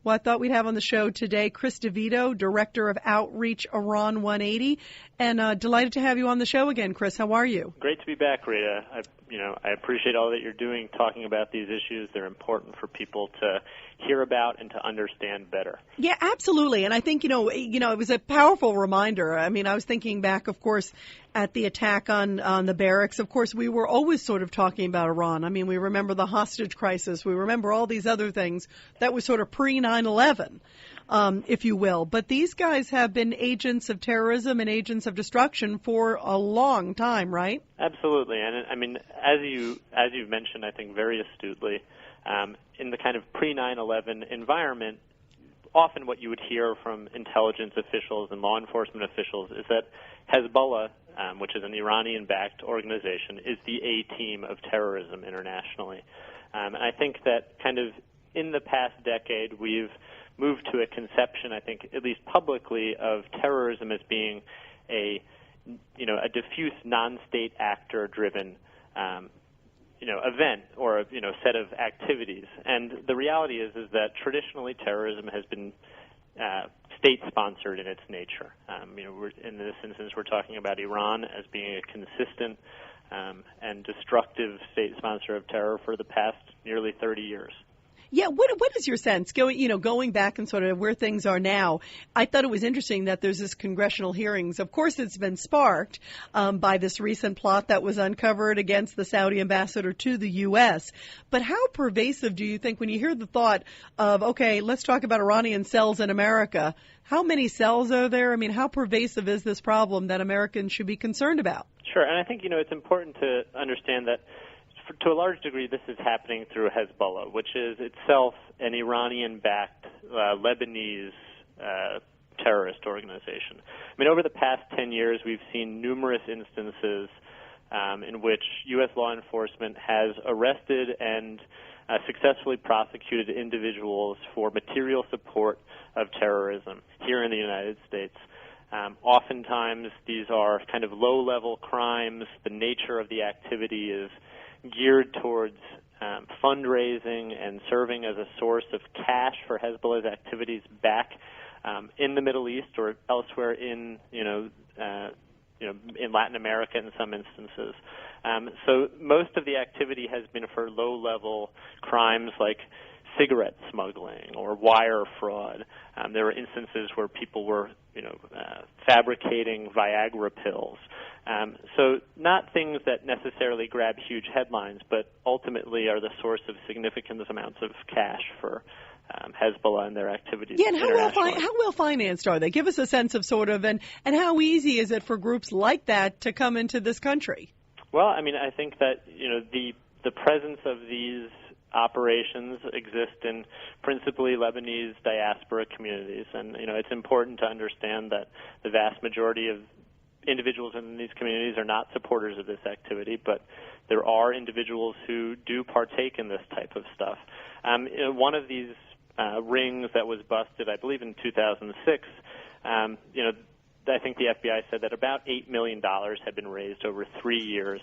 Well, I thought we'd have on the show today Chris DeVito, Director of Outreach, Iran 180. And delighted to have you on the show again, Chris. How are you? Great to be back, Rita. I appreciate all that you're doing talking about these issues. They're important for people to hear about and to understand better. Yeah, absolutely. And I think, it was a powerful reminder. I mean, I was thinking back, of course, at the attack on the barracks. Of course, we were always sort of talking about Iran. I mean, we remember the hostage crisis. We remember all these other things that was sort of pre-9/11. If you will. But these guys have been agents of terrorism and agents of destruction for a long time, right? Absolutely. And I mean, as you've mentioned, I think very astutely, in the kind of pre-9/11 environment, often what you would hear from intelligence officials and law enforcement officials is that Hezbollah, which is an Iranian-backed organization, is the A-team of terrorism internationally. And I think that kind of in the past decade, we've moved to a conception, I think, at least publicly, of terrorism as being a diffuse non-state actor-driven, event or set of activities. And the reality is that traditionally terrorism has been state-sponsored in its nature. In this instance, we're talking about Iran as being a consistent and destructive state sponsor of terror for the past nearly 30 years. Yeah, what is your sense going back and sort of where things are now? I thought it was interesting that there's this congressional hearings. Of course, it's been sparked by this recent plot that was uncovered against the Saudi ambassador to the U.S. But how pervasive do you think when you hear the thought of, okay, let's talk about Iranian cells in America? How many cells are there? I mean, how pervasive is this problem that Americans should be concerned about? Sure, and I think it's important to understand that to a large degree, this is happening through Hezbollah, which is itself an Iranian-backed Lebanese terrorist organization. I mean, over the past 10 years, we've seen numerous instances in which U.S. law enforcement has arrested and successfully prosecuted individuals for material support of terrorism here in the United States. Oftentimes, these are kind of low-level crimes. The nature of the activity is geared towards fundraising and serving as a source of cash for Hezbollah's activities back in the Middle East or elsewhere in Latin America in some instances. So most of the activity has been for low-level crimes like cigarette smuggling or wire fraud. There were instances where people were, fabricating Viagra pills. So not things that necessarily grab huge headlines, but ultimately are the source of significant amounts of cash for Hezbollah and their activities. Yeah, and how well financed are they? Give us a sense of sort of, and how easy is it for groups like that to come into this country? Well, I mean, I think that, the presence of these operations exist in principally Lebanese diaspora communities. And, it's important to understand that the vast majority of individuals in these communities are not supporters of this activity, but there are individuals who do partake in this type of stuff. One of these rings that was busted, I believe in 2006, I think the FBI said that about $8 million had been raised over 3 years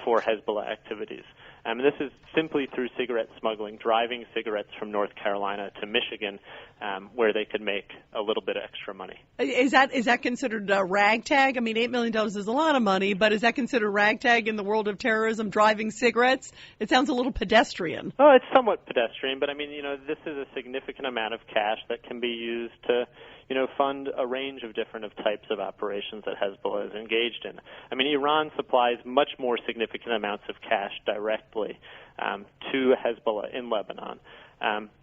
for Hezbollah activities. This is simply through cigarette smuggling, driving cigarettes from North Carolina to Michigan, where they could make a little bit of extra money. Is that considered a ragtag? I mean, $8 million is a lot of money, but is that considered ragtag in the world of terrorism, driving cigarettes? It sounds a little pedestrian. Oh, it's somewhat pedestrian, but I mean, this is a significant amount of cash that can be used to, fund a range of different types of operations that Hezbollah is engaged in. I mean, Iran supplies much more significant amounts of cash directly to Hezbollah in Lebanon.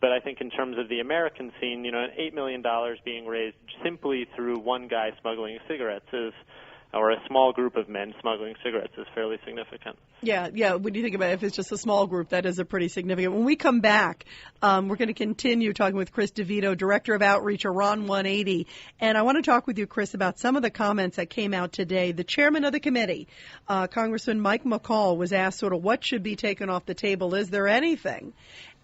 But I think in terms of the American scene, $8 million being raised simply through one guy smuggling cigarettes or a small group of men smuggling cigarettes is fairly significant. Yeah. When you think about it, if it's just a small group, that is a pretty significant. When we come back, we're going to continue talking with Chris DeVito, Director of Outreach, Iran 180. And I want to talk with you, Chris, about some of the comments that came out today. The chairman of the committee, Congressman Mike McCall, was asked sort of what should be taken off the table. Is there anything?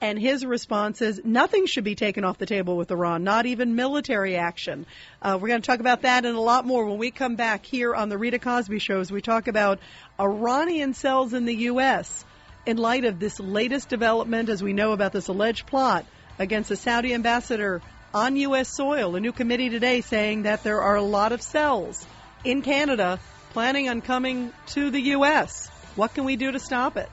And his response is nothing should be taken off the table with Iran, not even military action. We're going to talk about that and a lot more when we come back here on the Rita Cosby Show as we talk about Iranian cells in the U.S. in light of this latest development, as we know about this alleged plot against the Saudi ambassador on U.S. soil. A new committee today saying that there are a lot of cells in Canada planning on coming to the U.S. What can we do to stop it?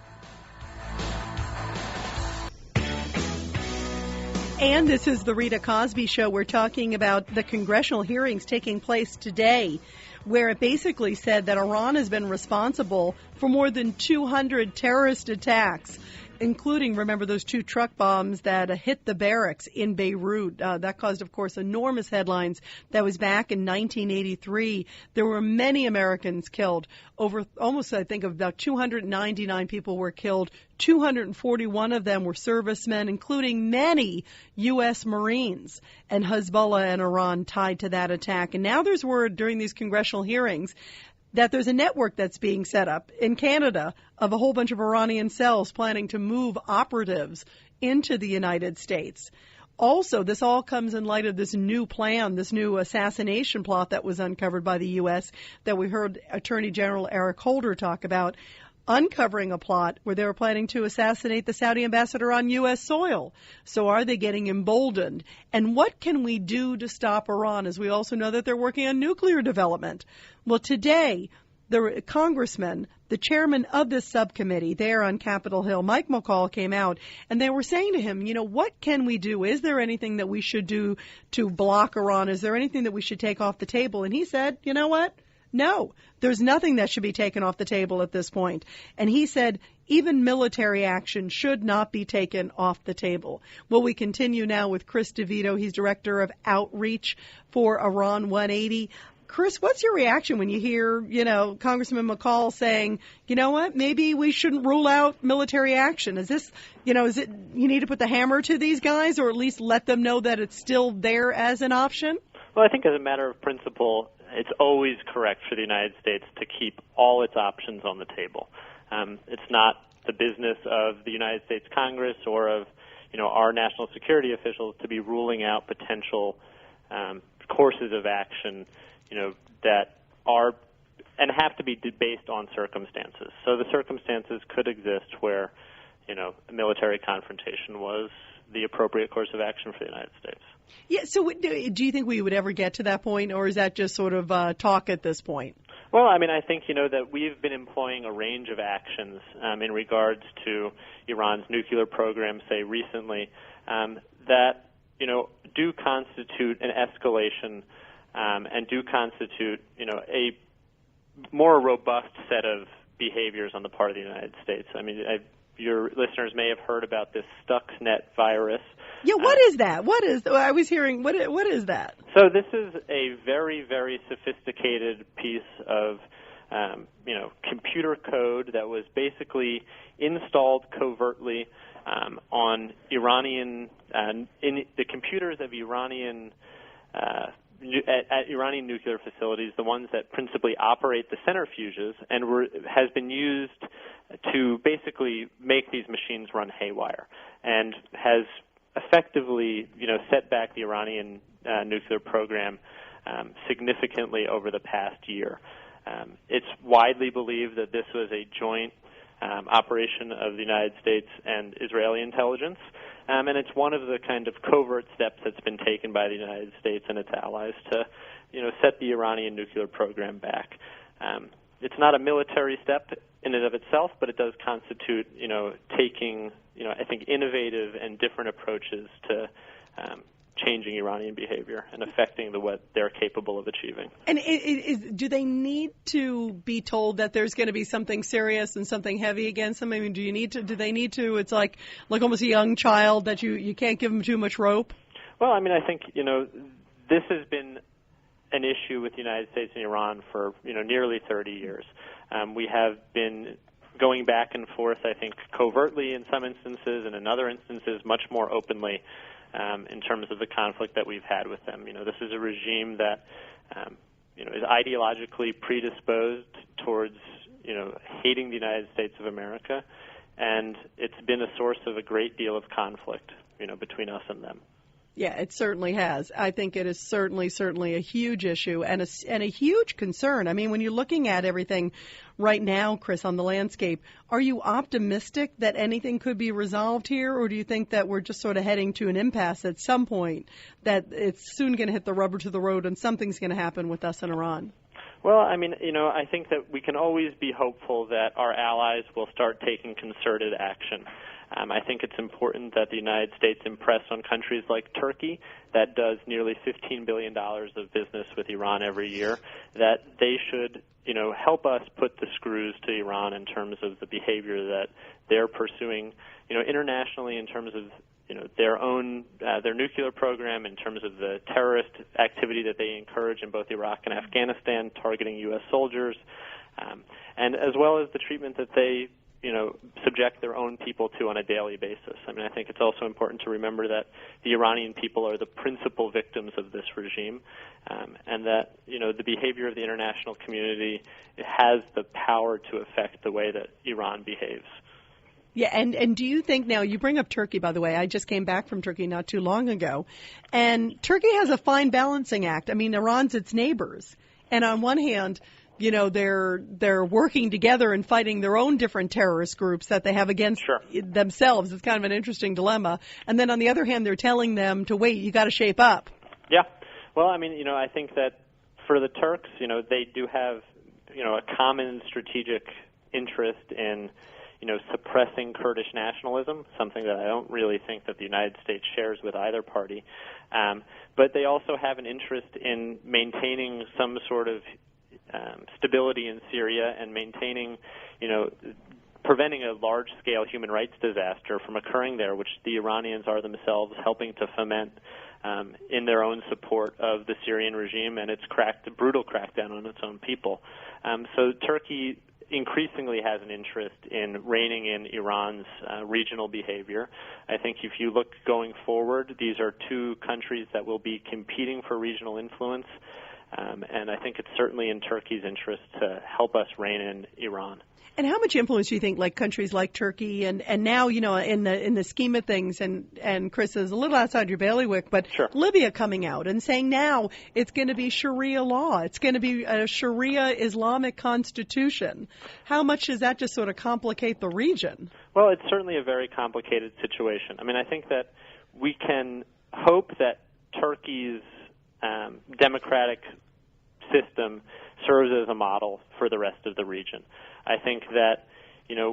And this is the Rita Cosby Show. We're talking about the congressional hearings taking place today, where it basically said that Iran has been responsible for more than 200 terrorist attacks, including, remember, those 2 truck bombs that hit the barracks in Beirut. That caused, of course, enormous headlines. That was back in 1983. There were many Americans killed. Over almost, I think, about 299 people were killed. 241 of them were servicemen, including many U.S. Marines, and Hezbollah and Iran tied to that attack. And now there's word during these congressional hearings that there's a network that's being set up in Canada of a whole bunch of Iranian cells planning to move operatives into the United States. Also, this all comes in light of this new plan, this new assassination plot that was uncovered by the U.S. that we heard Attorney General Eric Holder talk about, uncovering a plot where they were planning to assassinate the Saudi ambassador on U.S. soil. So are they getting emboldened? And what can we do to stop Iran, as we also know that they're working on nuclear development? Well, today, the congressman, the chairman of this subcommittee there on Capitol Hill, Mike McCall, came out, and they were saying to him, what can we do? Is there anything that we should do to block Iran? Is there anything that we should take off the table? And he said, you know what? No, there's nothing that should be taken off the table at this point. And he said even military action should not be taken off the table. Well, we continue now with Chris DeVito. He's director of outreach for Iran 180. Chris, what's your reaction when you hear, Congressman McCall saying, you know what, maybe we shouldn't rule out military action? Is this, is it you need to put the hammer to these guys, or at least let them know that it's still there as an option? Well, I think as a matter of principle, it's always correct for the United States to keep all its options on the table. It's not the business of the United States Congress or of, our national security officials to be ruling out potential courses of action, that are and have to be based on circumstances. So the circumstances could exist where, a military confrontation was the appropriate course of action for the United States. Yeah, so do you think we would ever get to that point, or is that just sort of talk at this point? Well, I think, that we've been employing a range of actions in regards to Iran's nuclear program, say, recently, that, do constitute an escalation and do constitute, a more robust set of behaviors on the part of the United States. Your listeners may have heard about this Stuxnet virus. Yeah, what is that? I was hearing, what is that? So this is a very, very sophisticated piece of, computer code that was basically installed covertly on Iranian, in the computers of Iranian, at Iranian nuclear facilities, the ones that principally operate the centrifuges, and has been used to basically make these machines run haywire, and has effectively, set back the Iranian nuclear program significantly over the past year. It's widely believed that this was a joint operation of the United States and Israeli intelligence, and it's one of the kind of covert steps that's been taken by the United States and its allies to, set the Iranian nuclear program back. It's not a military step in and of itself, but it does constitute, taking, I think, innovative and different approaches to changing Iranian behavior and affecting what they're capable of achieving. And do they need to be told that there's going to be something serious and something heavy against them? Do they need to, it's like almost a young child that you can't give them too much rope? Well, I think, this has been an issue with the United States and Iran for, nearly 30 years. We have been going back and forth, I think, covertly in some instances, and in other instances much more openly in terms of the conflict that we've had with them. This is a regime that, is ideologically predisposed towards, hating the United States of America, and it's been a source of a great deal of conflict, between us and them. Yeah, it certainly has. I think it is certainly a huge issue and a huge concern. When you're looking at everything right now, Chris, on the landscape. Are you optimistic that anything could be resolved here, or do you think that we're just sort of heading to an impasse at some point, that it's soon going to hit the rubber to the road and something's going to happen with us and Iran? Well, I mean, I think that we can always be hopeful that our allies will start taking concerted action. I think it's important that the United States impress on countries like Turkey, that does nearly $15 billion of business with Iran every year, that they should, help us put the screws to Iran in terms of the behavior that they're pursuing, internationally in terms of their own their nuclear program, in terms of the terrorist activity that they encourage in both Iraq and Afghanistan, targeting U.S. soldiers, and as well as the treatment that they subject their own people to on a daily basis. I mean, I think it's also important to remember that the Iranian people are the principal victims of this regime, and that the behavior of the international community has the power to affect the way that Iran behaves. Yeah, and do you think, now you bring up Turkey, by the way, I just came back from Turkey not too long ago, and Turkey has a fine balancing act. I mean, Iran's its neighbors, and on one hand, they're working together and fighting their own different terrorist groups that they have against themselves. It's kind of an interesting dilemma. And then on the other hand, they're telling them to wait, you got to shape up. Yeah. Well, I mean, I think that for the Turks, they do have, a common strategic interest in, suppressing Kurdish nationalism, something that I don't really think that the United States shares with either party. But they also have an interest in maintaining some sort of stability in Syria and maintaining, preventing a large-scale human rights disaster from occurring there, which the Iranians are themselves helping to foment in their own support of the Syrian regime and its brutal crackdown on its own people. So Turkey increasingly has an interest in reining in Iran's regional behavior. I think if you look going forward, these are two countries that will be competing for regional influence. And I think it's certainly in Turkey's interest to help us rein in Iran. And how much influence do you think, like countries like Turkey and now, in the scheme of things, and Chris is a little outside your bailiwick, but Libya coming out and saying now it's going to be Sharia law, it's going to be a Sharia Islamic constitution. How much does that just sort of complicate the region? Well, it's certainly a very complicated situation. I mean, I think that we can hope that Turkey's democratic system serves as a model for the rest of the region. I think that,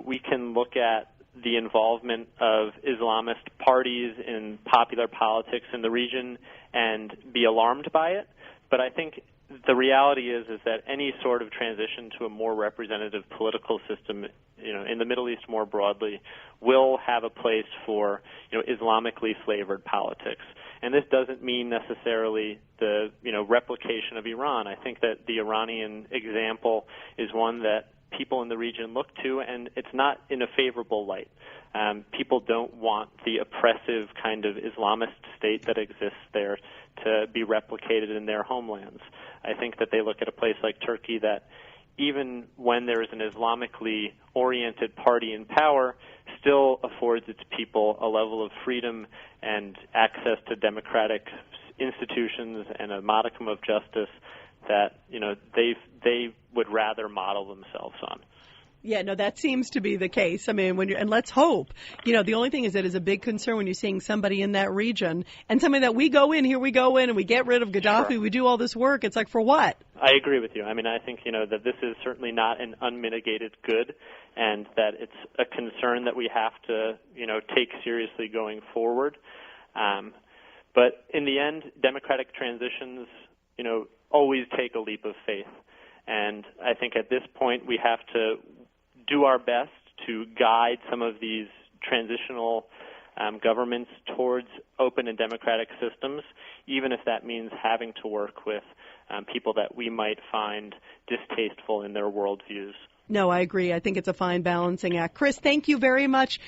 we can look at the involvement of Islamist parties in popular politics in the region and be alarmed by it. But I think the reality is that any sort of transition to a more representative political system, in the Middle East more broadly, will have a place for, Islamically flavored politics. And this doesn't mean necessarily the, replication of Iran. I think that the Iranian example is one that people in the region look to, and it's not in a favorable light. People don't want the oppressive kind of Islamist state that exists there to be replicated in their homelands. I think that they look at a place like Turkey that even when there is an Islamically oriented party in power, still affords its people a level of freedom and access to democratic institutions and a modicum of justice that they would rather model themselves on. Yeah, no, that seems to be the case. I mean, and let's hope. The only thing is that is a big concern when you're seeing somebody in that region and somebody that we go in, and we get rid of Gaddafi, we do all this work. It's like, for what? I agree with you. I mean, I think, that this is certainly not an unmitigated good, and that it's a concern that we have to, take seriously going forward. But in the end, democratic transitions, always take a leap of faith. And I think at this point we have to do our best to guide some of these transitional governments towards open and democratic systems, even if that means having to work with people that we might find distasteful in their worldviews. No, I agree. I think it's a fine balancing act. Chris, thank you very much.